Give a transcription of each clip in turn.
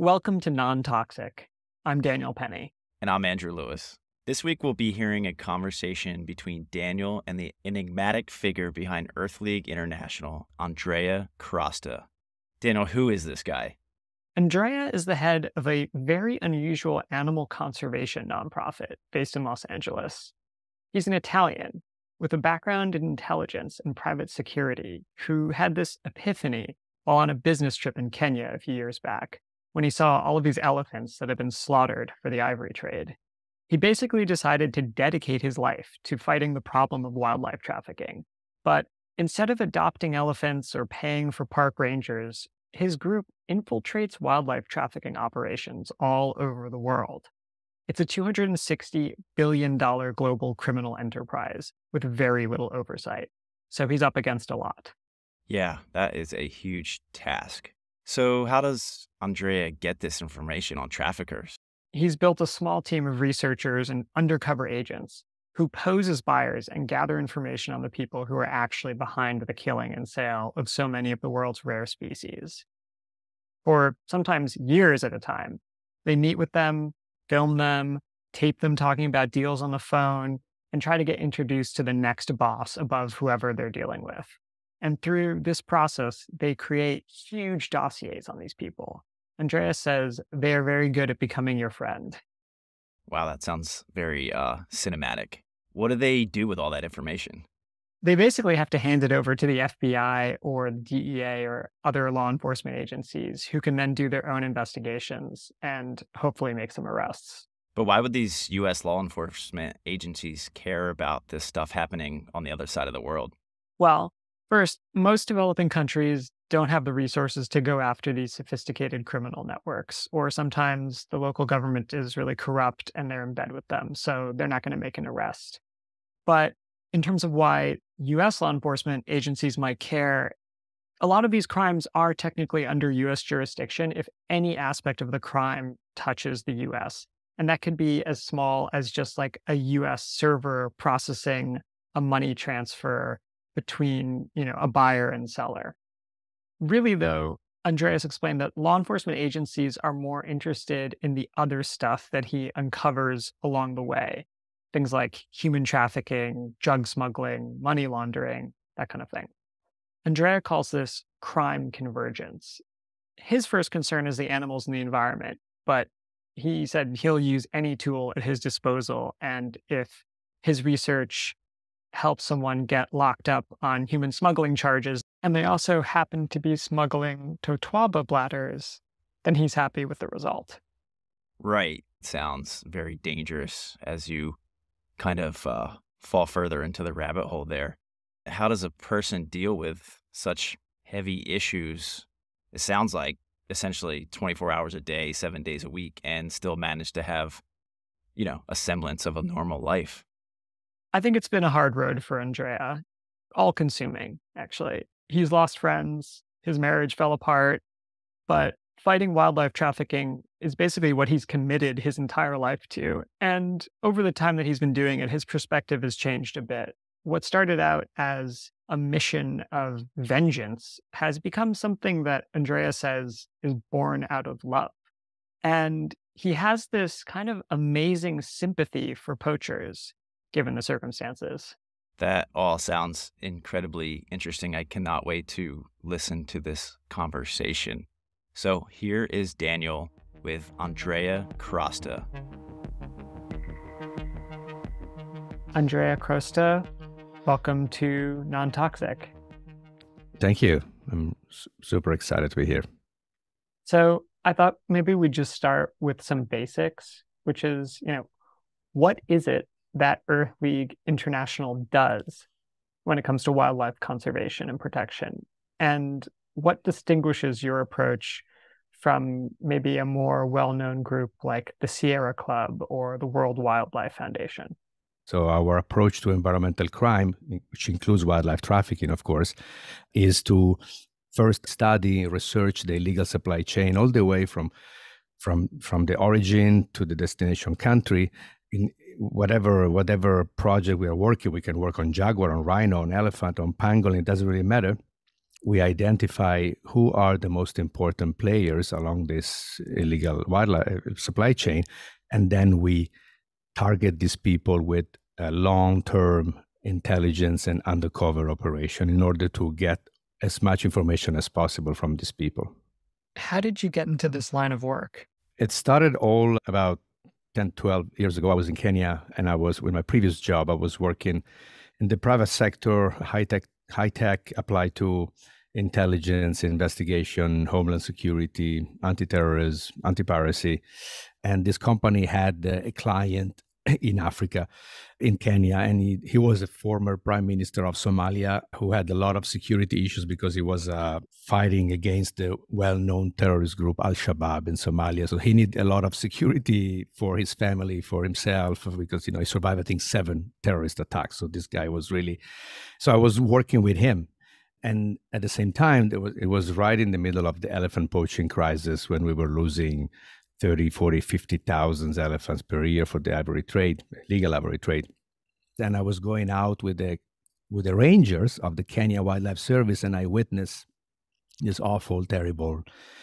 Welcome to Non-Toxic. I'm Daniel Penny. And I'm Andrew Lewis. This week we'll be hearing a conversation between Daniel and the enigmatic figure behind Earth League International, Andrea Crosta. Daniel, who is this guy? Andrea is the head of a very unusual animal conservation nonprofit based in Los Angeles. He's an Italian with a background in intelligence and private security who had this epiphany while on a business trip in Kenya a few years back when he saw all of these elephants that had been slaughtered for the ivory trade. He basically decided to dedicate his life to fighting the problem of wildlife trafficking. But instead of adopting elephants or paying for park rangers, his group infiltrates wildlife trafficking operations all over the world. It's a $260 billion global criminal enterprise with very little oversight. So he's up against a lot. Yeah, that is a huge task. So how does Andrea get this information on traffickers? He's built a small team of researchers and undercover agents who pose as buyers and gather information on the people who are actually behind the killing and sale of so many of the world's rare species. For sometimes years at a time, they meet with them, film them, tape them talking about deals on the phone, and try to get introduced to the next boss above whoever they're dealing with. And through this process, they create huge dossiers on these people. Andrea says they are very good at becoming your friend. Wow, that sounds very cinematic. What do they do with all that information? They basically have to hand it over to the FBI or the DEA or other law enforcement agencies who can then do their own investigations and hopefully make some arrests. But why would these U.S. law enforcement agencies care about this stuff happening on the other side of the world? Well, first, most developing countries don't have the resources to go after these sophisticated criminal networks, or sometimes the local government is really corrupt and they're in bed with them, so they're not going to make an arrest. But in terms of why U.S. law enforcement agencies might care, a lot of these crimes are technically under U.S. jurisdiction if any aspect of the crime touches the U.S. And that could be as small as just like a U.S. server processing a money transfer between, a buyer and seller. Really, though, Andreas explained that law enforcement agencies are more interested in the other stuff that he uncovers along the way. Things like human trafficking, drug smuggling, money laundering, that kind of thing. Andrea calls this crime convergence. His first concern is the animals and the environment, but he said he'll use any tool at his disposal, and if his research helps someone get locked up on human smuggling charges, and they also happen to be smuggling Totoaba bladders, then he's happy with the result. Right. Sounds very dangerous as you kind of fall further into the rabbit hole there. How does a person deal with such heavy issues? It sounds like essentially 24 hours a day, 7 days a week, and still manage to have, a semblance of a normal life. I think it's been a hard road for Andrea. All-consuming, actually. He's lost friends, his marriage fell apart, but fighting wildlife trafficking is basically what he's committed his entire life to. And over the time that he's been doing it, his perspective has changed a bit. What started out as a mission of vengeance has become something that Andrea says is born out of love. And he has this kind of amazing sympathy for poachers, given the circumstances. That all sounds incredibly interesting. I cannot wait to listen to this conversation. So here is Daniel with Andrea Crosta. Andrea Crosta, welcome to Non-Toxic. Thank you. I'm super excited to be here. So I thought maybe we'd just start with some basics, which is, what is it that Earth League International does when it comes to wildlife conservation and protection? And what distinguishes your approach from maybe a more well-known group like the Sierra Club or the World Wildlife Foundation? So our approach to environmental crime, which includes wildlife trafficking, of course, is to first study, research the illegal supply chain all the way from the origin to the destination country. In whatever project we are working, we can work on jaguar, on rhino, on elephant, on pangolin, it doesn't really matter. we identify who are the most important players along this illegal wildlife supply chain, and then we target these people with a long-term intelligence and undercover operation in order to get as much information as possible from these people. How did you get into this line of work? It started all about 10, 12 years ago. I was in Kenya, and I was, with my previous job, I was working in the private sector, high tech applied to intelligence, investigation, homeland security, anti-terrorism, anti-piracy. And this company had a client in Africa, in Kenya, and he was a former prime minister of Somalia who had a lot of security issues because he was fighting against the well-known terrorist group Al-Shabaab in Somalia. So he needed a lot of security for his family, for himself, because he survived, I think, 7 terrorist attacks. So this guy was really. So I was working with him. And at the same time, it was right in the middle of the elephant poaching crisis when we were losing 30, 40, 50,000 elephants per year for the ivory trade, legal ivory trade. And I was going out with the rangers of the Kenya Wildlife Service, and I witnessed this awful, terrible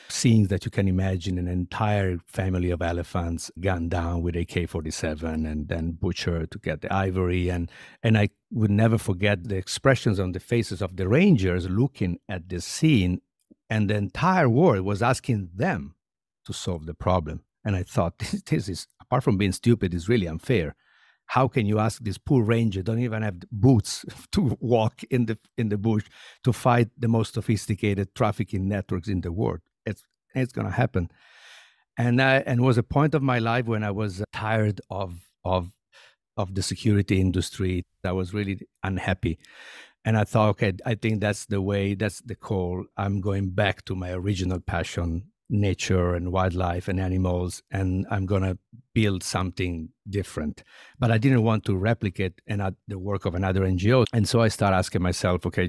scenes that you can imagine: an entire family of elephants gunned down with AK-47 and then butchered to get the ivory. And I would never forget the expressions on the faces of the rangers looking at this scene, and the entire world was asking them to solve the problem. And I thought, this is, apart from being stupid, is really unfair. How can you ask this poor ranger, don't even have boots to walk in the bush, to fight the most sophisticated trafficking networks in the world? It's going to happen. And it was a point of my life when I was tired of the security industry. I was really unhappy. And I thought, okay, I think that's the way, that's the call. I'm going back to my original passion, nature and wildlife and animals, and I'm going to build something different. But I didn't want to replicate the work of another NGO. And so I started asking myself, okay,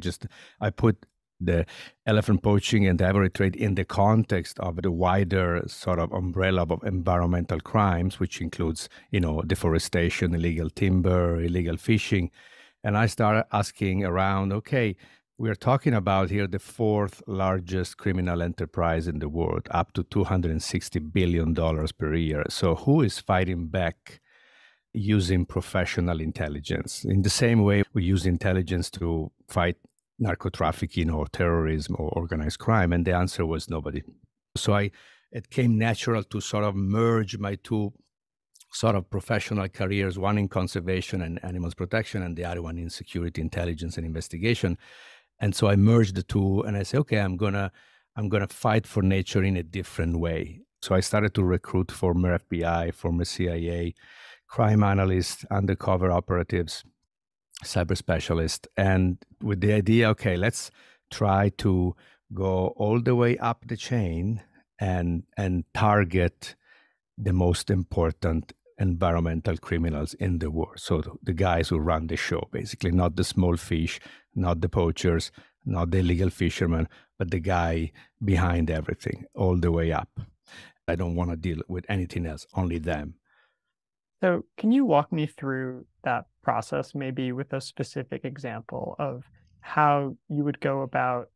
I put the elephant poaching and the ivory trade in the context of the wider sort of umbrella of environmental crimes, which includes, deforestation, illegal timber, illegal fishing. And I started asking around, okay, we are talking about here the 4th largest criminal enterprise in the world, up to $260 billion per year. So who is fighting back using professional intelligence? In the same way we use intelligence to fight narco-trafficking or terrorism or organized crime? And the answer was nobody. So it came natural to sort of merge my two sort of professional careers, one in conservation and animals protection, and the other one in security, intelligence, and investigation. And so I merged the two, and I said, okay, I'm gonna fight for nature in a different way. So I started to recruit former FBI, former CIA, crime analysts, undercover operatives, cyber specialists, and with the idea, okay, let's try to go all the way up the chain and target the most important environmental criminals in the world. So the guys who run the show, basically, not the small fish, not the poachers, not the illegal fishermen, but the guy behind everything, all the way up. I don't want to deal with anything else, only them. So can you walk me through that process, maybe with a specific example of how you would go about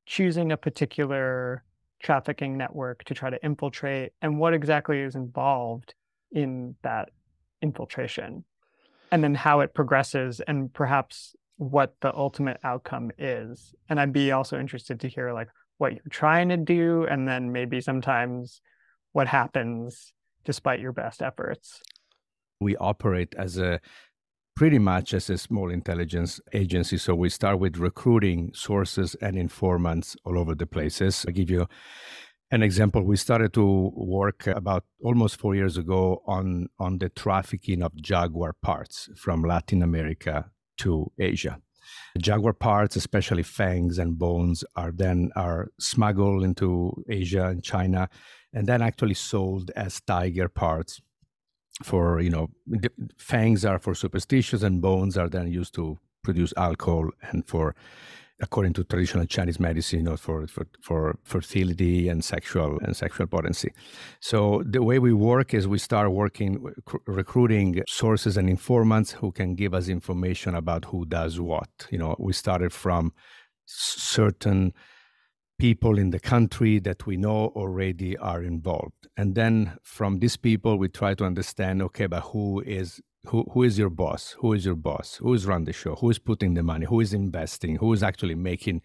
choosing a particular trafficking network to try to infiltrate, and what exactly is involved in that infiltration, and then how it progresses, and perhaps what the ultimate outcome is? And I'd be also interested to hear like what you're trying to do, and then maybe sometimes what happens despite your best efforts. We operate pretty much as a small intelligence agency. So we start with recruiting sources and informants all over the places. I'll give you an example. We started to work about almost 4 years ago on the trafficking of jaguar parts from Latin America to Asia. Jaguar parts, especially fangs and bones, are smuggled into Asia and China, and then actually sold as tiger parts. For fangs are for superstitions, and bones are then used to produce alcohol, and for, according to traditional Chinese medicine, for fertility and sexual potency. So the way we work is we start recruiting sources and informants who can give us information about who does what. We started from certain people in the country that we know already are involved. And then from these people, we try to understand, okay, but who is your boss? Who is your boss? Who is run the show? Who is putting the money? Who is investing? Who is actually making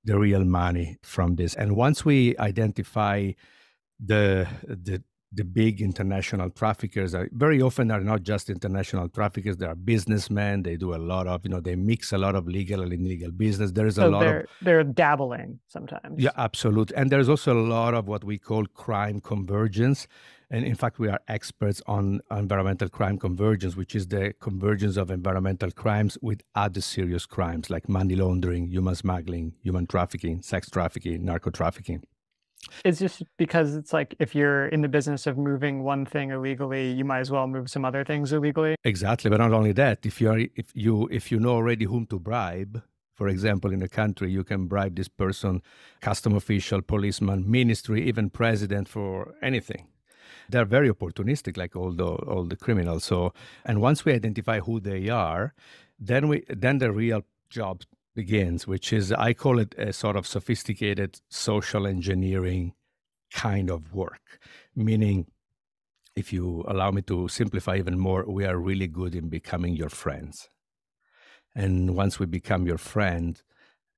the real money from this? And once we identify the the big international traffickers, are very often are not just international traffickers, they are businessmen. They do a lot of, they mix a lot of legal and illegal business. There is a So lot of, they're dabbling yeah, sometimes. absolutely. And there's also a lot of what we call crime convergence. And in fact, we are experts on environmental crime convergence, which is the convergence of environmental crimes with other serious crimes like money laundering, human smuggling, human trafficking, sex trafficking, narco trafficking. It's just because it's like if you're in the business of moving one thing illegally, you might as well move some other things illegally. Exactly, but not only that. If you know already whom to bribe, for example, in a country, you can bribe this person, custom official, policeman, ministry, even president for anything. They're very opportunistic, like all the criminals. So, and once we identify who they are, then the real job begins, which is, I call it a sort of sophisticated social engineering kind of work. Meaning, if you allow me to simplify even more, we are really good in becoming your friends. And once we become your friend,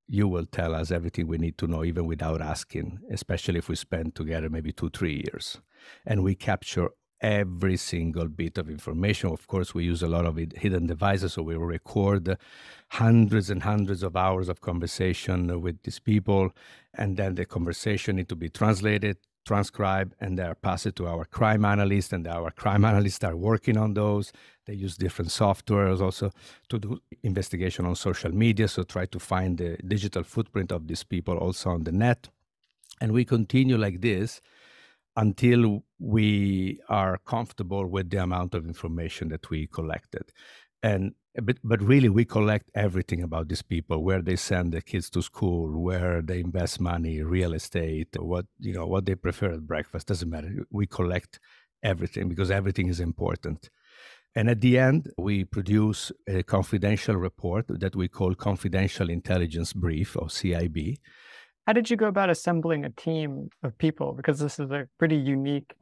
you will tell us everything we need to know, even without asking, especially if we spend together maybe 2, 3 years. And we capture every single bit of information. Of course, we use a lot of hidden devices, so we will record hundreds and hundreds of hours of conversation with these people. And then the conversation need to be translated, transcribed, and they are passed to our crime analysts, and our crime analysts are working on those. They use different softwares also to do investigation on social media, so try to find the digital footprint of these people also on the net. And we continue like this until we are comfortable with the amount of information that we collected. And but really, we collect everything about these people: where they send their kids to school, where they invest money, real estate, what they prefer at breakfast. Doesn't matter. We collect everything because everything is important. And at the end, we produce a confidential report that we call Confidential Intelligence Brief, or CIB. How did you go about assembling a team of people? Because this is a pretty unique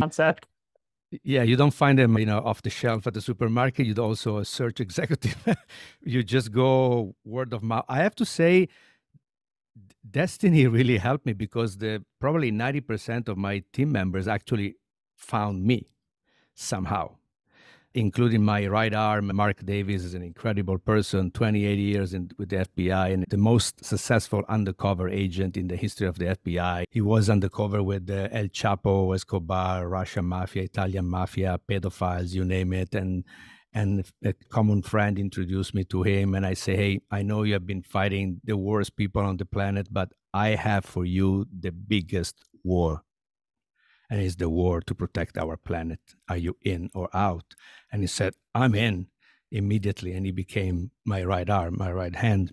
concept. Yeah, you don't find them, off the shelf at the supermarket. You'd also a search executive. You just go word of mouth. I have to say, destiny really helped me because probably 90% of my team members actually found me somehow, including my right arm. Mark Davis is an incredible person, 28 years with the FBI, and the most successful undercover agent in the history of the FBI. He was undercover with El Chapo, Escobar, Russian mafia, Italian mafia, pedophiles, you name it. And a common friend introduced me to him, and I say, hey, I know you have been fighting the worst people on the planet, but I have for you the biggest war, and it's the war to protect our planet. Are you in or out? And he said, I'm in, immediately. And he became my right arm, my right hand.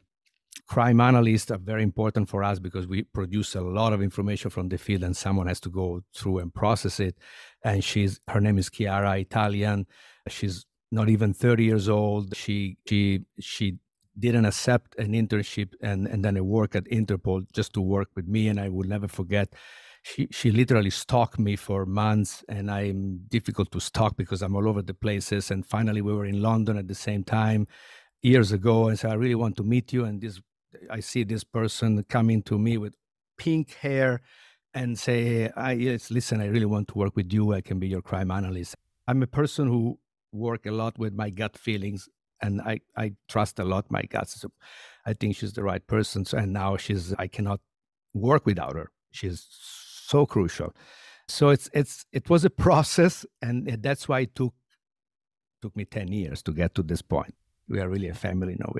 Crime analysts are very important for us because we produce a lot of information from the field, and someone has to go through and process it. And her name is Chiara, Italian. She's not even 30 years old. She didn't accept an internship and then a work at Interpol just to work with me. And I will never forget, she literally stalked me for months, and I'm difficult to stalk because I'm all over the places. And finally, we were in London at the same time years ago, and said, I really want to meet you. And I see this person coming to me with pink hair and say, yes, listen, I really want to work with you. I can be your crime analyst. I'm a person who work a lot with my gut feelings, and I trust a lot my guts. So I think she's the right person. So, and now I cannot work without her. She's so crucial. So it was a process, and that's why it took me 10 years to get to this point. We are really a family now.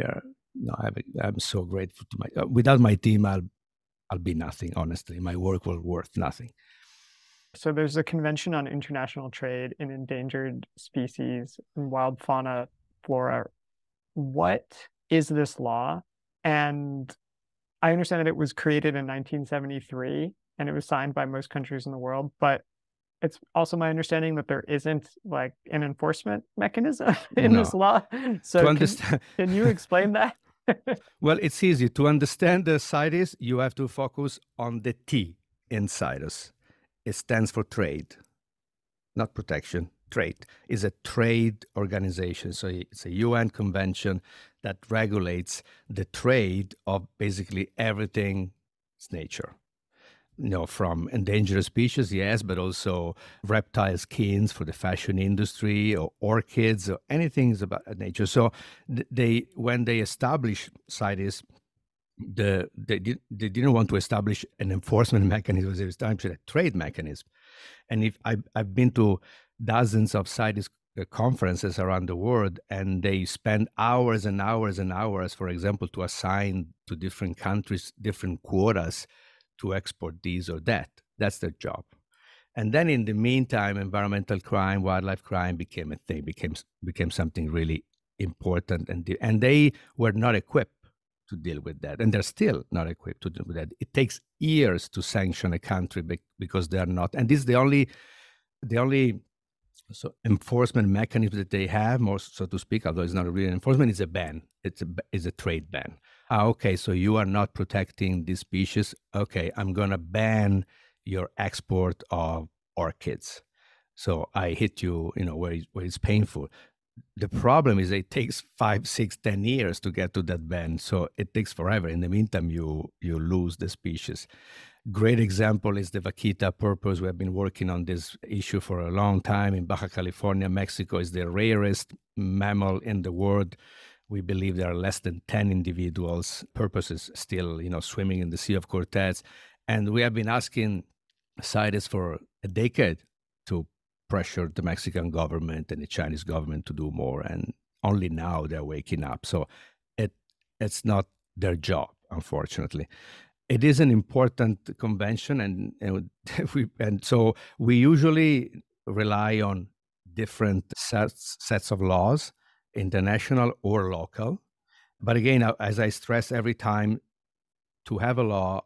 I'm so grateful to without my team, I'll be nothing, honestly. My work will worth nothing. So there's a convention on international trade in endangered species and wild fauna, flora. What is this law? And I understand that it was created in 1973 and it was signed by most countries in the world, but it's also my understanding that there isn't like an enforcement mechanism in this law. So can you explain that? Well, it's easy. To understand the CITES, you have to focus on the T in CITES. It stands for trade, not protection. Trade is a trade organization. So it's a UN convention that regulates the trade of basically everything's nature. From endangered species, yes, but also reptile skins for the fashion industry, or orchids, or anything about nature. So when they established CITES, they didn't want to establish an enforcement mechanism. They established a trade mechanism. And if I've been to dozens of CITES conferences around the world, and they spend hours and hours and hours, for example, to assign to different countries different quotas to export this or that. That's their job. And then in the meantime, environmental crime, wildlife crime became a thing, became something really important. And they were not equipped to deal with that. And they're still not equipped to deal with that. It takes years to sanction a country because they are not. And this is the only enforcement mechanism that they have, more so to speak, although it's not really enforcement, is a ban. It's a trade ban. Okay, so you are not protecting this species. Okay, I'm going to ban your export of orchids. So I hit you, where it's painful. The problem is it takes 5, 6, 10 years to get to that ban. So it takes forever. In the meantime, you lose the species. Great example is the vaquita purpose. We have been working on this issue for a long time. In Baja California, Mexico is the rarest mammal in the world. We believe there are less than 10 individuals. Purpose is still, swimming in the Sea of Cortez. And we have been asking CITES for a decade to pressure the Mexican government and the Chinese government to do more. And only now they're waking up. So it's not their job, unfortunately. It is an important convention, and so we usually rely on different sets of laws, international or local. But again, as I stress every time, to have a law,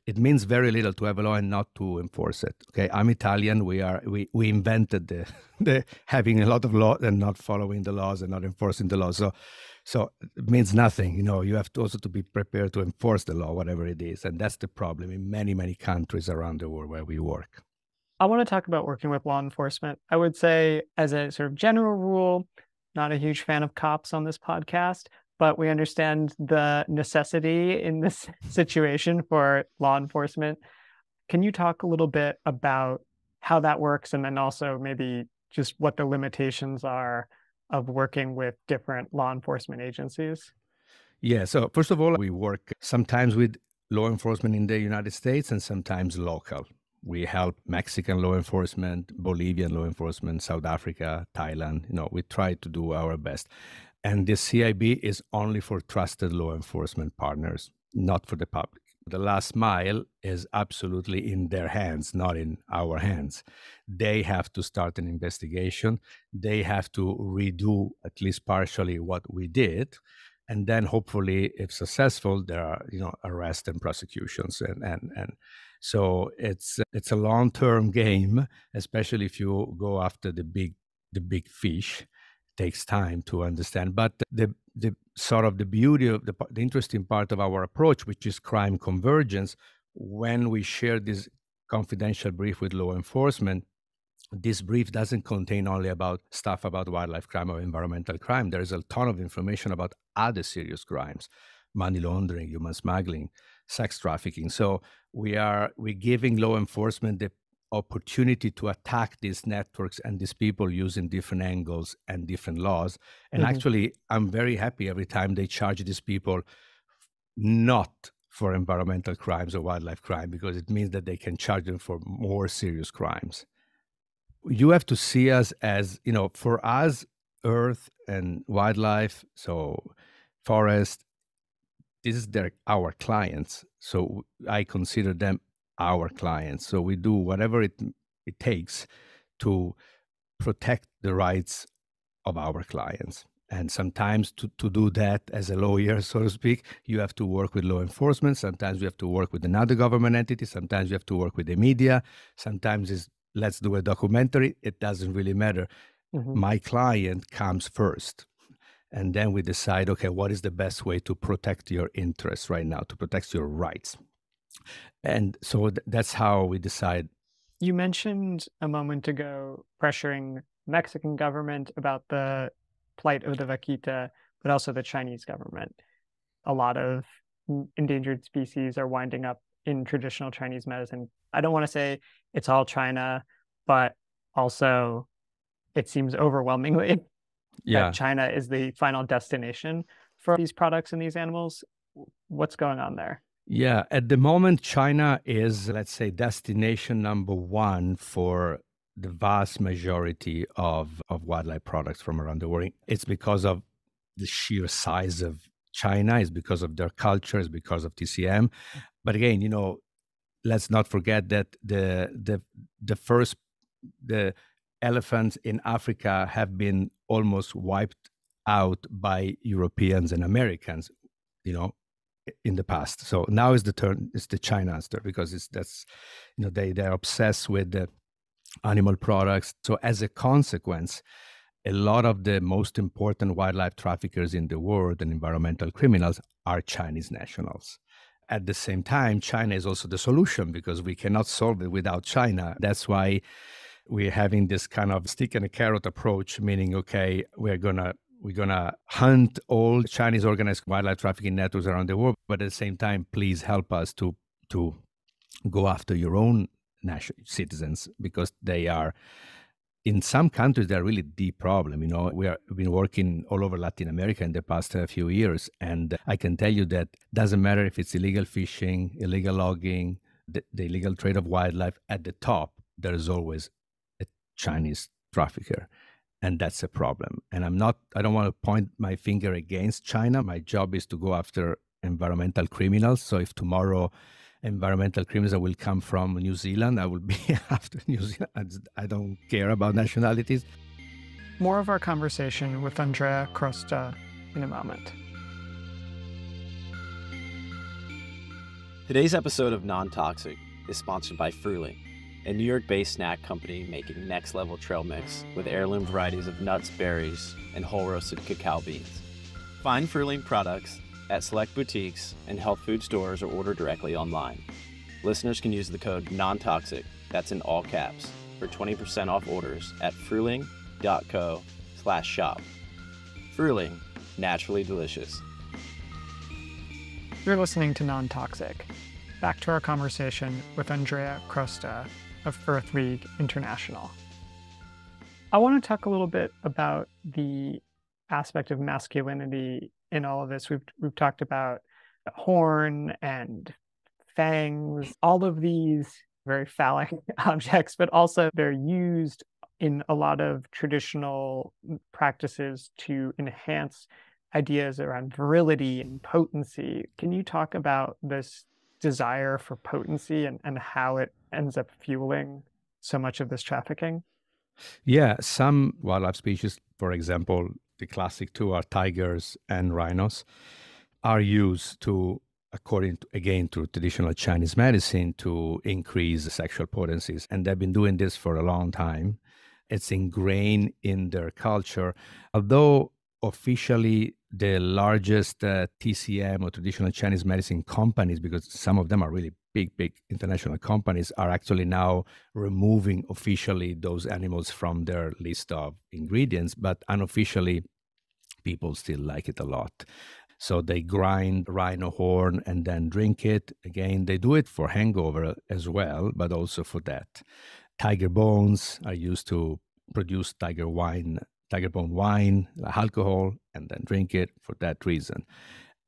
it means very little to have a law and not to enforce it. Okay, I'm Italian. We invented the having a lot of law and not following the laws and not enforcing the law. So it means nothing. You have to also to be prepared to enforce the law, whatever it is. And that's the problem in many, many countries around the world where we work. I want to talk about working with law enforcement. I would say, as a sort of general rule, not a huge fan of cops on this podcast, but we understand the necessity in this situation for law enforcement. Can you talk a little bit about how that works, and then also maybe just what the limitations are of working with different law enforcement agencies? Yeah, so first of all, we work sometimes with law enforcement in the United States and sometimes local. We help Mexican law enforcement, Bolivian law enforcement, South Africa, Thailand. We try to do our best. And the CIB is only for trusted law enforcement partners, not for the public. The last mile is absolutely in their hands, not in our hands. They have to start an investigation. They have to redo, at least partially, what we did. And then hopefully, if successful, there are arrests and prosecutions. And so it's a long-term game, especially if you go after the big fish. It takes time to understand. But the sort of the beauty of the interesting part of our approach, which is crime convergence, when we share this confidential brief with law enforcement, this brief doesn't contain only about stuff about wildlife crime or environmental crime. There is a ton of information about other serious crimes, money laundering, human smuggling, sex trafficking. So we're giving law enforcement the opportunity to attack these networks and these people using different angles and different laws. And actually, I'm very happy every time they charge these people not for environmental crimes or wildlife crime, because it means that they can charge them for more serious crimes. You have to see us as, for us, earth and wildlife, so forest, this is our clients. So I consider them our clients. So we do whatever it takes to protect the rights of our clients. And sometimes to do that as a lawyer, so to speak, you have to work with law enforcement. Sometimes you have to work with another government entity. Sometimes you have to work with the media. Sometimes it's let's do a documentary. It doesn't really matter. My client comes first. And then we decide, okay, what is the best way to protect your interests right now, to protect your rights? And so that's how we decide. You mentioned a moment ago pressuring Mexican government about the plight of the vaquita, but also the Chinese government. A lot of endangered species are winding up in traditional Chinese medicine. I don't want to say it's all China, but also it seems overwhelmingly that Yeah. China is the final destination for these products and these animals. What's going on there? Yeah, at the moment, China is, let's say, destination number one for the vast majority of wildlife products from around the world. It's because of the sheer size of China, it's because of their culture, it's because of TCM. But again, let's not forget that the elephants in Africa have been almost wiped out by Europeans and Americans, you know, in the past. So now is the turn, it's the China's turn, because they're obsessed with the animal products. So as a consequence, a lot of the most important wildlife traffickers in the world and environmental criminals are Chinese nationals. At the same time, China is also the solution, because we cannot solve it without China. That's why we're having this kind of stick and a carrot approach, meaning, okay, we're gonna hunt all Chinese organized wildlife trafficking networks around the world, but at the same time, please help us to go after your own national citizens, because they are, in some countries, they're really the problem. We've been working all over Latin America in the past few years, and I can tell you that doesn't matter if it's illegal fishing, illegal logging, the illegal trade of wildlife. At the top, there is always a Chinese trafficker, and that's a problem. And I don't want to point my finger against China. My job is to go after environmental criminals. So if tomorrow environmental criminals will come from New Zealand, I will be after New Zealand. I don't care about nationalities. More of our conversation with Andrea Crosta in a moment. Today's episode of Non-Toxic is sponsored by Fruling, a New York-based snack company making next-level trail mix with heirloom varieties of nuts, berries, and whole-roasted cacao beans. Find Fruling products at select boutiques and health food stores, or order directly online. Listeners can use the code NONTOXIC, that's in all caps, for 20% off orders at fruling.co/shop. Fruling, naturally delicious. You're listening to Non-Toxic. Back to our conversation with Andrea Crosta of Firth League International. I want to talk a little bit about the aspect of masculinity in all of this. We've talked about horn and fangs, all of these very phallic objects, but also they're used in a lot of traditional practices to enhance ideas around virility and potency. Can you talk about this desire for potency and how it ends up fueling so much of this trafficking? Yeah, some wildlife species, for example, the classic two are tigers and rhinos, are used to, according to, again, to traditional Chinese medicine, to increase sexual potencies. And they've been doing this for a long time. It's ingrained in their culture. Although officially the largest TCM or traditional Chinese medicine companies, because some of them are really big international companies, are actually now removing officially those animals from their list of ingredients, but unofficially people still like it a lot. So they grind rhino horn and then drink it. Again, they do it for hangover as well, but also for that. Tiger bones are used to produce tiger bone wine, alcohol, and then drink it for that reason.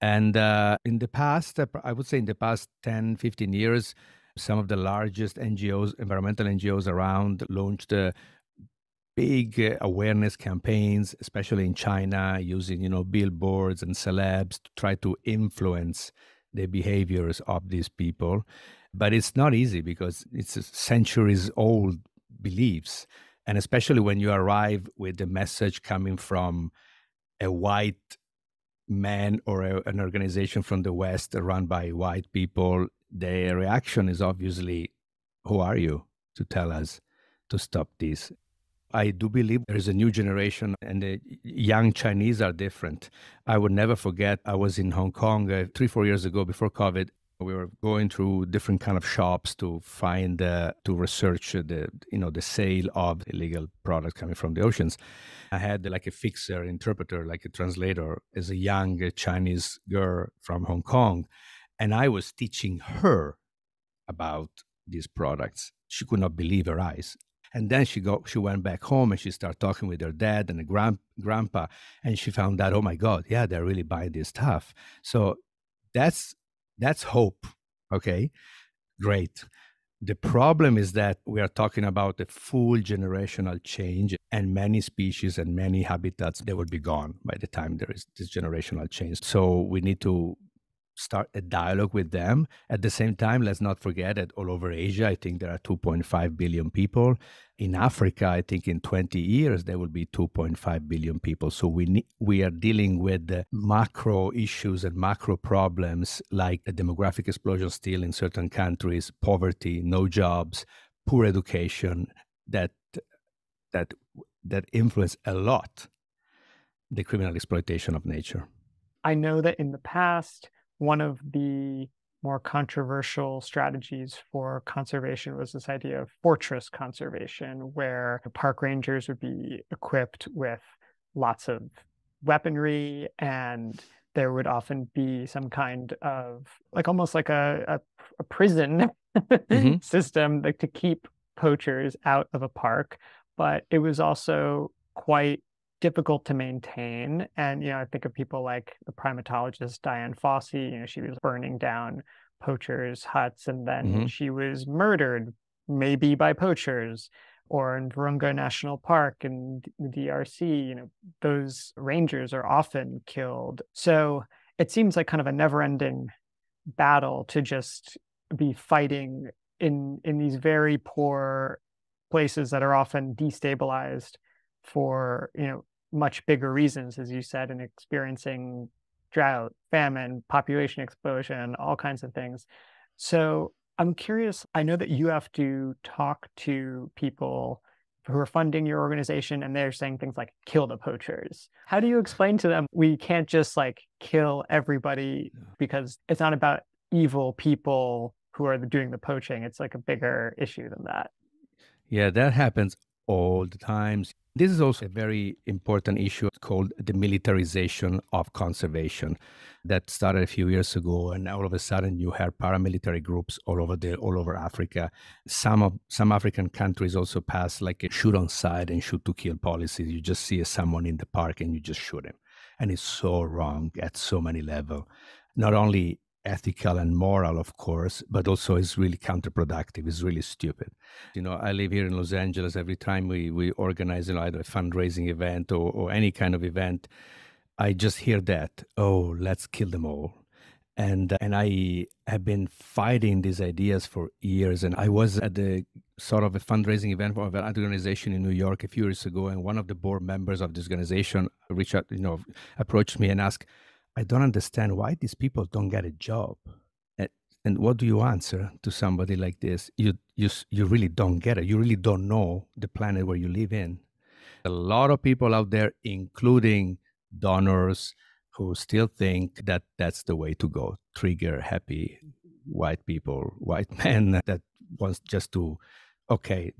And in the past, I would say in the past 10, 15 years, some of the largest NGOs, environmental NGOs around, launched big awareness campaigns, especially in China, using billboards and celebs to try to influence the behaviors of these people. But it's not easy, because it's centuries old beliefs. And especially when you arrive with the message coming from a white man or an organization from the West run by white people, their reaction is obviously, who are you to tell us to stop this? I do believe there is a new generation, and the young Chinese are different. I would never forget, I was in Hong Kong 3, 4 years ago before COVID. We were going through different kind of shops to find, to research the sale of illegal products coming from the oceans. I had like a fixer, interpreter, like a translator, as a young Chinese girl from Hong Kong, and I was teaching her about these products. She could not believe her eyes. And then she went back home and she started talking with her dad and grandpa, and she found out, oh my God, yeah, they're really buying this stuff. So that's that's hope. Okay, great. The problem is that we are talking about a full generational change, and many species and many habitats, they will be gone by the time there is this generational change. So we need to start a dialogue with them. At the same time, let's not forget that all over Asia, I think there are 2.5 billion people. In Africa, I think in 20 years, there will be 2.5 billion people. So we are dealing with the macro issues and macro problems like a demographic explosion still in certain countries, poverty, no jobs, poor education, that that that influence a lot the criminal exploitation of nature. I know that in the past, one of the more controversial strategies for conservation was this idea of fortress conservation, where the park rangers would be equipped with lots of weaponry, and there would often be some kind of like almost like a prison Mhm. system, like to keep poachers out of a park. But it was also quite difficult to maintain. And, I think of people like the primatologist Diane Fossey. She was burning down poachers' huts, and then Mhm. she was murdered, maybe by poachers. Or in Virunga National Park in the DRC, those rangers are often killed. So it seems like kind of a never-ending battle to just be fighting in these very poor places that are often destabilized for much bigger reasons, as you said, and experiencing drought, famine, population explosion, all kinds of things. So I'm curious, I know that you have to talk to people who are funding your organization, and they're saying things like kill the poachers. How do you explain to them we can't just like kill everybody, because it's not about evil people who are doing the poaching? It's like a bigger issue than that. Yeah, that happens all the times. This is also a very important issue called the militarization of conservation that started a few years ago, and all of a sudden you have paramilitary groups all over Africa. Some African countries also pass like a shoot on sight and shoot to kill policy. You just see someone in the park and you just shoot him, and it's so wrong at so many levels. Not only ethical and moral, of course, but also is really counterproductive. It's really stupid. I live here in Los Angeles. Every time we organize either a fundraising event or any kind of event, I just hear that, oh, let's kill them all. And I have been fighting these ideas for years. And I was at the sort of a fundraising event for an organization in New York a few years ago, and one of the board members of this organization reached out, approached me and asked, I don't understand why these people don't get a job. And, and what do you answer to somebody like this? You really don't get it. You really don't know the planet where you live in. A lot of people out there, including donors, who still think that that's the way to go. Trigger happy white people, white men that wants just to, okay,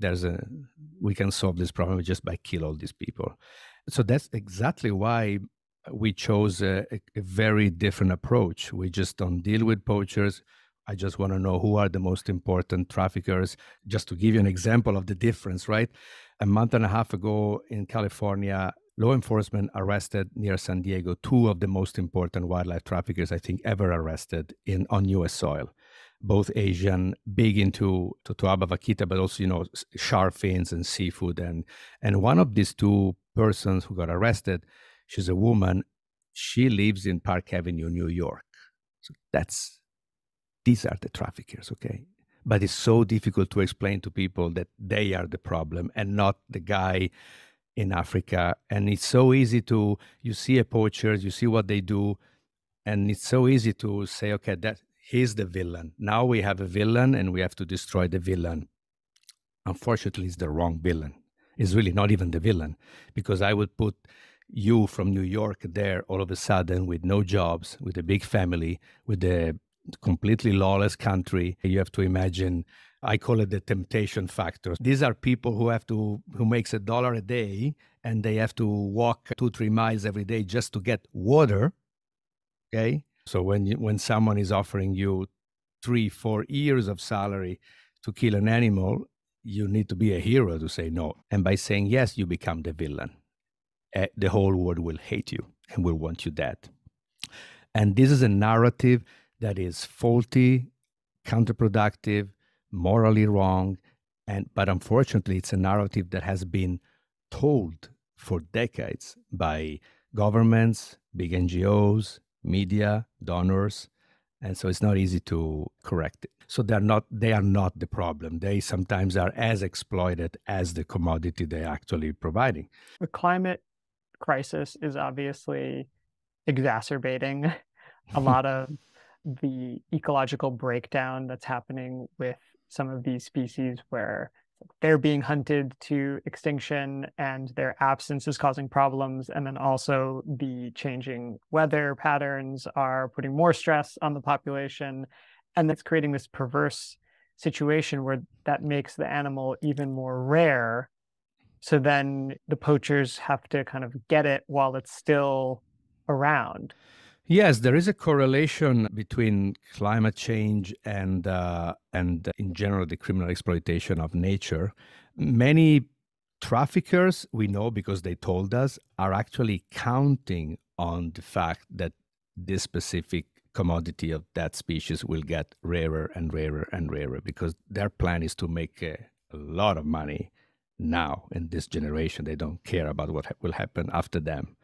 we can solve this problem just by kill all these people. So that's exactly why we chose a very different approach. We just don't deal with poachers. I just want to know who are the most important traffickers. Just to give you an example of the difference, right? A month and a half ago in California, law enforcement arrested near San Diego two of the most important wildlife traffickers I think ever arrested on U.S. soil. Both Asian, big into Totoaba vaquita, but also shark fins and seafood. And one of these two persons who got arrested, she's a woman. She lives in Park Avenue, New York. So these are the traffickers, okay? But it's so difficult to explain to people that they are the problem and not the guy in Africa. And it's so easy you see a poacher, you see what they do, and it's so easy to say, okay, that he's the villain. Now we have a villain and we have to destroy the villain. Unfortunately, it's the wrong villain. is really not even the villain, because I would put you from New York there all of a sudden with no jobs, with a big family, with a completely lawless country. You have to imagine, I call it the temptation factor. These are people who makes $1 a day, and they have to walk 2-3 miles every day just to get water. Okay. So when someone is offering you 3-4 years of salary to kill an animal, you need to be a hero to say no. And by saying yes, you become the villain. The whole world will hate you and will want you dead. And this is a narrative that is faulty, counterproductive, morally wrong, but unfortunately, it's a narrative that has been told for decades by governments, big NGOs, media, donors, and so it's not easy to correct it. So they are not the problem. They sometimes are as exploited as the commodity they're actually providing. The climate crisis is obviously exacerbating a lot of the ecological breakdown that's happening with some of these species, where they're being hunted to extinction and their absence is causing problems. And then also the changing weather patterns are putting more stress on the population. And that's creating this perverse situation where that makes the animal even more rare. So then the poachers have to kind of get it while it's still around. Yes, there is a correlation between climate change and in general the criminal exploitation of nature. Many traffickers, we know because they told us, are actually counting on the fact that this specific commodity of that species will get rarer and rarer and rarer, because their plan is to make a lot of money now in this generation. They don't care about what will happen after them.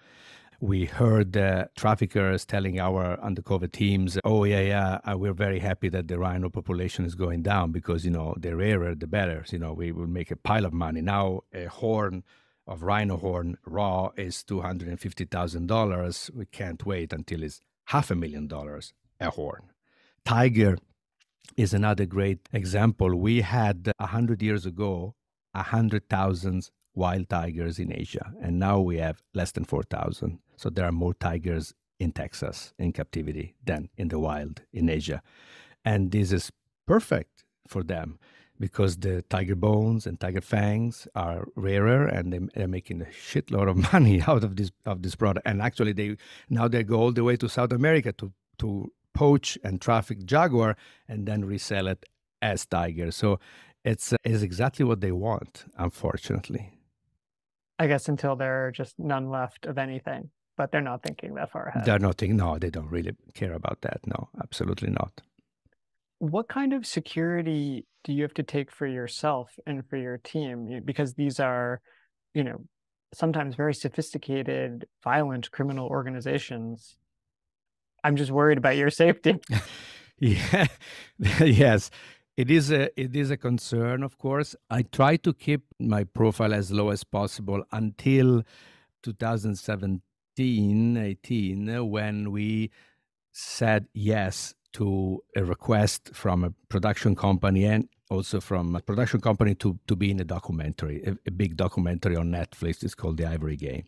We heard traffickers telling our undercover teams, oh, yeah, we're very happy that the rhino population is going down because, the rarer, the better. We will make a pile of money. Now, a horn of rhino horn raw is $250,000. We can't wait until it's $500,000 a horn. Tiger is another great example. We had 100 years ago, 100,000 wild tigers in Asia, and now we have less than 4,000. So there are more tigers in Texas in captivity than in the wild in Asia. And this is perfect for them because the tiger bones and tiger fangs are rarer, and they're making a shitload of money out of this product. And actually, they go all the way to South America to poach and traffic jaguar and then resell it as tiger. So it's exactly what they want, unfortunately. I guess until there are just none left of anything, but they're not thinking that far ahead. They're not thinking, no, they don't really care about that. No, absolutely not. What kind of security do you have to take for yourself and for your team? Because these are, sometimes very sophisticated, violent criminal organizations. I'm just worried about your safety. Yeah, yes. It is a concern, of course. I try to keep my profile as low as possible until 2017-18, when we said yes to a request from a production company and also from a production company to be in a documentary, a big documentary on Netflix. It's called The Ivory Game,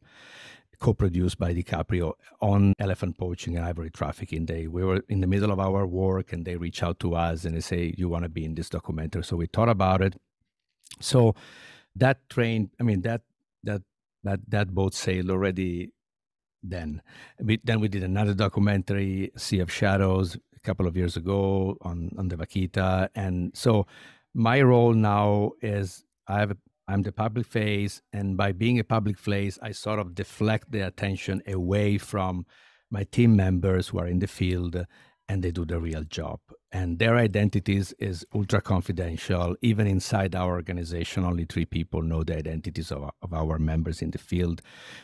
co-produced by DiCaprio, on elephant poaching and ivory trafficking. We were in the middle of our work and they reach out to us and they say, you want to be in this documentary? So we thought about it. So that boat sailed already then. Then we did another documentary, Sea of Shadows, a couple of years ago on the vaquita. And so my role now is I'm the public face, and by being a public face, I sort of deflect the attention away from my team members who are in the field, and they do the real job. And their identities is ultra confidential. Even inside our organization, only 3 people know the identities of our members in the field.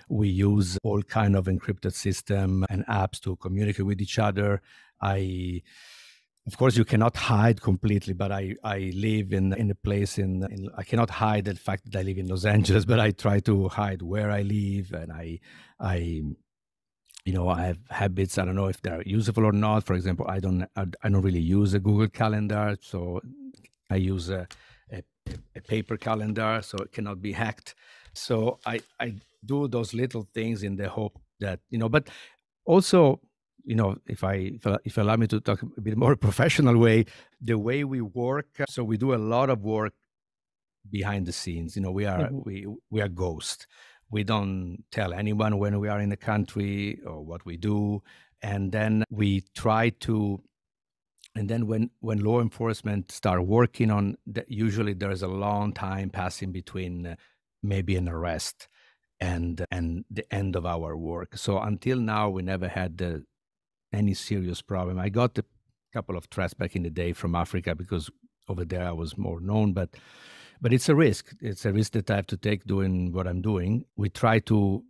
We use all kind of encrypted system and apps to communicate with each other. Of course, you cannot hide completely, but I live in a place I cannot hide the fact that I live in Los Angeles, but I try to hide where I live, and I have habits. I don't know if they're useful or not. For example, I don't really use a Google Calendar, so I use a a paper calendar, so it cannot be hacked. So I do those little things in the hope that, but also, if you allow me to talk a bit more professional way, the way we work, so we do a lot of work behind the scenes. We are Mhm. we are ghosts. We don't tell anyone when we are in the country or what we do, and then we try to. And then when law enforcement start working on that, usually there's a long time passing between maybe an arrest and the end of our work. So until now, we never had any serious problem. I got a couple of threats back in the day from Africa because over there I was more known, but it's a risk. It's a risk that I have to take doing what I'm doing. We try to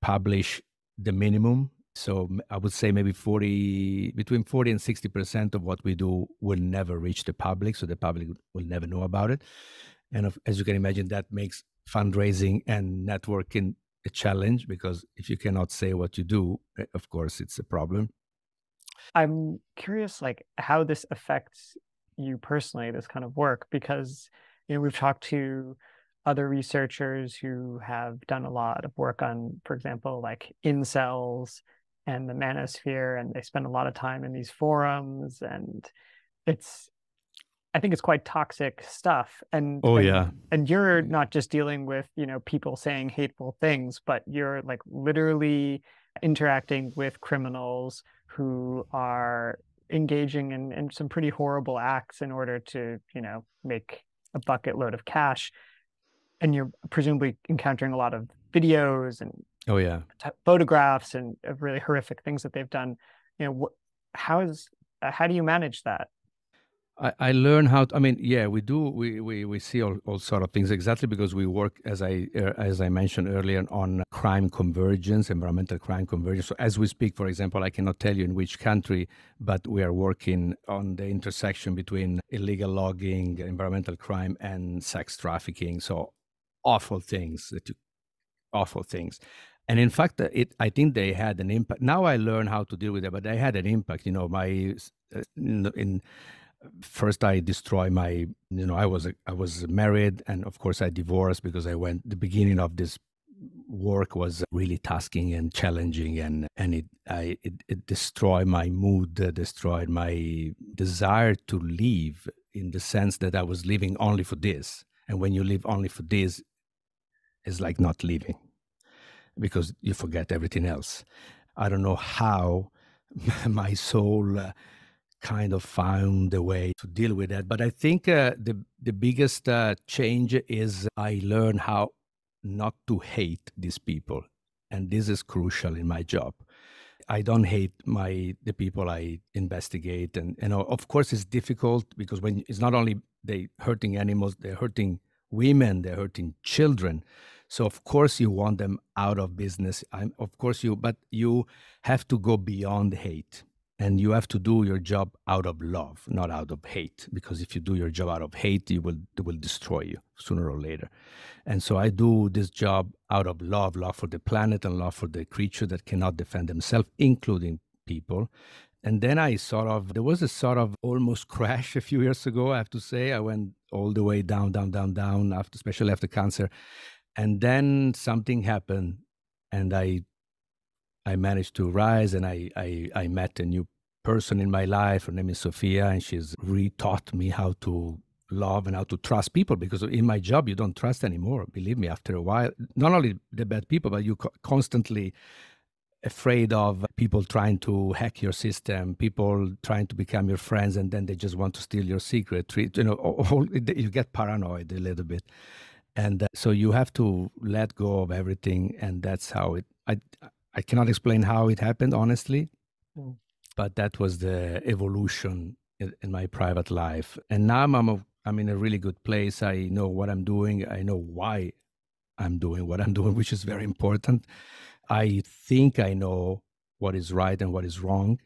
publish the minimum. So I would say maybe between 40 and 60% of what we do will never reach the public. So the public will never know about it. And as you can imagine, that makes fundraising and networking a challenge because if you cannot say what you do, of course, it's a problem. I'm curious, like, how this affects you personally, this kind of work, because, we've talked to other researchers who have done a lot of work on, for example, like incels and the manosphere, and they spend a lot of time in these forums, and it's I think it's quite toxic stuff. And Oh, and yeah. and you're not just dealing with, people saying hateful things, but you're like literally interacting with criminals who are engaging in some pretty horrible acts in order to, make a bucket load of cash. And you're presumably encountering a lot of videos and Oh, yeah. photographs and of really horrific things that they've done. How is how do you manage that? I learn how to, I mean, yeah, we do. We see all sort of things exactly because we work, as I mentioned earlier, on crime convergence, environmental crime convergence. So as we speak, for example, I cannot tell you in which country, but we are working on the intersection between illegal logging, environmental crime, and sex trafficking. So awful things, awful things. And in fact, I think they had an impact. Now I learn how to deal with it, but they had an impact. My in first I destroy my, I was married, and of course I divorced because the beginning of this work was really tasking and challenging, and it destroyed my mood, destroyed my desire to live, in the sense that I was living only for this. And when you live only for this, it's like not living because you forget everything else. I don't know how my soul kind of found a way to deal with that. But I think the biggest change is I learned how not to hate these people, and this is crucial in my job. I don't hate the people I investigate, and of course it's difficult because when it's not only they hurting animals, they're hurting women, they're hurting children. So of course you want them out of business. Of course but you have to go beyond hate, and you have to do your job out of love, not out of hate. Because if you do your job out of hate, it will destroy you sooner or later. And so I do this job out of love for the planet and love for the creature that cannot defend themselves, including people. And then there was a sort of almost crash a few years ago, I have to say. I went all the way down, down, down, down, especially after cancer. And then something happened, and I managed to rise, and I met a new person in my life. Her name is Sophia, and she's re-taught me how to love and how to trust people, because in my job, you don't trust anymore. Believe me, after a while, not only the bad people, but you constantly afraid of people trying to hack your system, people trying to become your friends, and then they just want to steal your secret. You get paranoid a little bit. And so you have to let go of everything, and that's how I cannot explain how it happened, honestly, Mm. but that was the evolution in my private life. And now I'm in a really good place. I know what I'm doing. I know why I'm doing what I'm doing, which is very important. I think I know what is right and what is wrong,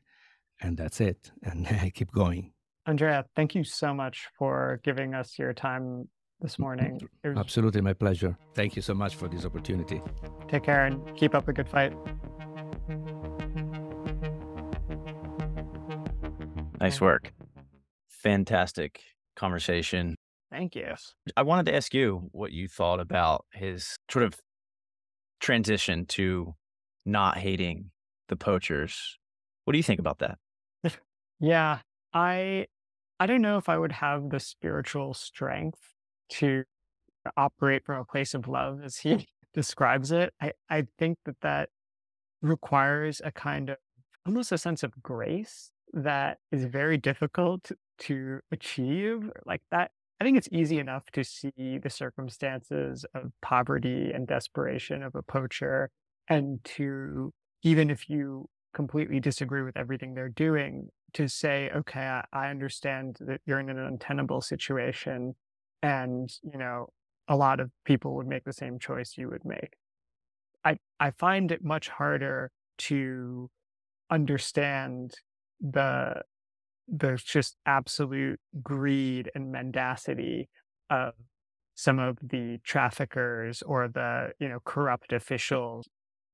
and that's it. And I keep going. Andrea, thank you so much for giving us your time this morning. Absolutely, my pleasure. Thank you so much for this opportunity. Take care and keep up the good fight. Nice work. Fantastic conversation. Thank you. I wanted to ask you what you thought about his sort of transition to not hating the poachers. What do you think about that? Yeah, I I don't know if I would have the spiritual strength to operate from a place of love as he describes it. I think that that requires a kind of almost a sense of grace that is very difficult to achieve. Like that, I think it's easy enough to see the circumstances of poverty and desperation of a poacher, and to, even if you completely disagree with everything they're doing, to say, okay, I understand that you're in an untenable situation, and a lot of people would make the same choice you would make. I find it much harder to understand the just absolute greed and mendacity of some of the traffickers or the corrupt officials,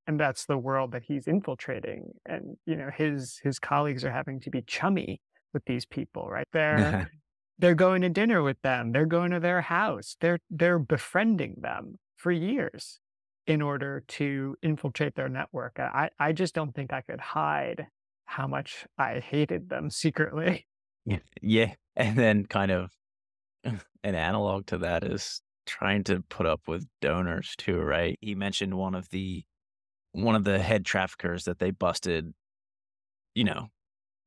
and that's the world that he's infiltrating. And his colleagues are having to be chummy with these people, right? They're going to dinner with them. They're going to their house. They're befriending them for years in order to infiltrate their network. I just don't think I could hide how much I hated them secretly. Yeah. Yeah. And then kind of an analog to that is trying to put up with donors too, right? He mentioned one of the head traffickers that they busted, you know,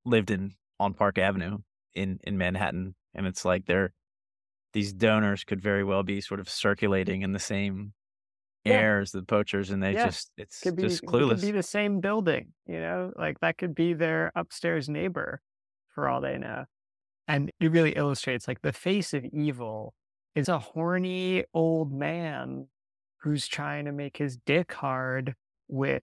lived on Park Avenue in Manhattan. And it's like these donors could very well be sort of circulating in the same Yeah, air as the poachers, and yeah. it's Could be just it could be clueless. the same building, like that could be their upstairs neighbor for all they know. And it really illustrates like the face of evil is a horny old man who's trying to make his dick hard with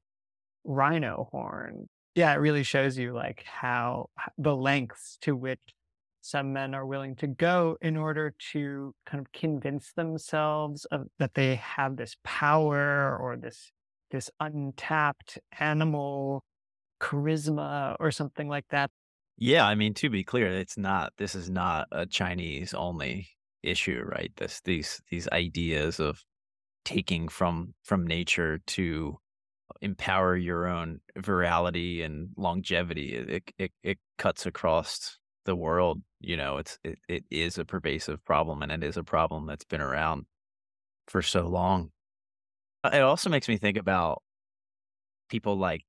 rhino horn. Yeah, it really shows you like how the lengths to which some men are willing to go in order to kind of convince themselves of that they have this power or this untapped animal charisma or something like that. Yeah, I mean, to be clear, this is not a Chinese only issue, right? These ideas of taking from nature to empower your own virality and longevity. It cuts across the world. It is a pervasive problem, and it is a problem that's been around for so long. It also makes me think about people like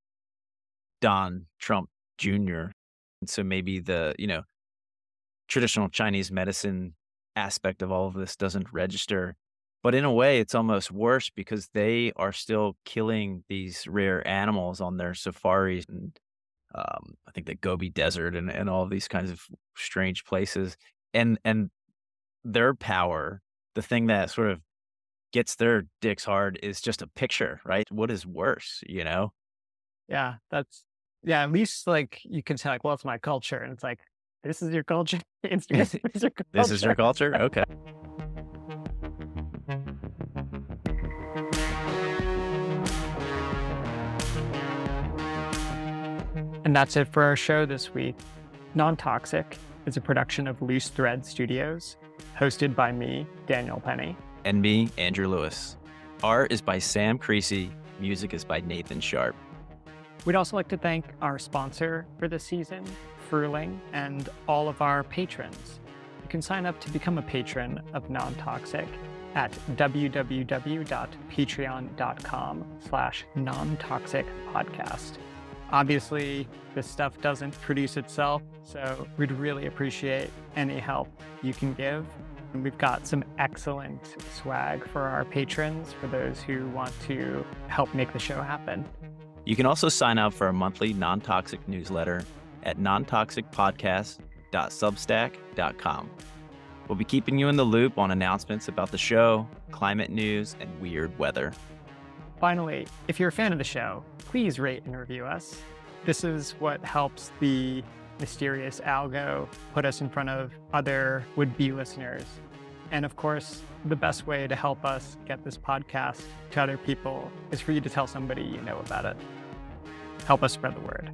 Don Trump Jr. And so maybe the traditional Chinese medicine aspect of all of this doesn't register. But in a way, it's almost worse because they are still killing these rare animals on their safaris and I think the Gobi Desert and all of these kinds of strange places. And their power, the thing that sort of gets their dicks hard is just a picture, right? What is worse, you know? Yeah, yeah, at least like you can say like, well, it's my culture. And it's like, this is your culture. Instagram is your This is your culture. culture? Okay. And that's it for our show this week. Non-Toxic is a production of Loose Thread Studios, hosted by me, Daniel Penny. And me, Andrew Lewis. Art is by Sam Creasy. Music is by Nathan Sharp. We'd also like to thank our sponsor for this season, Fruling, and all of our patrons. You can sign up to become a patron of Non-Toxic at www.patreon.com/nontoxicpodcast. Obviously, this stuff doesn't produce itself, so we'd really appreciate any help you can give. And we've got some excellent swag for our patrons, for those who want to help make the show happen. You can also sign up for a monthly non-toxic newsletter at nontoxicpodcast.substack.com. We'll be keeping you in the loop on announcements about the show, climate news, and weird weather. Finally, if you're a fan of the show, please rate and review us. This is what helps the mysterious algo put us in front of other would-be listeners. And of course, the best way to help us get this podcast to other people is for you to tell somebody you know about it. Help us spread the word.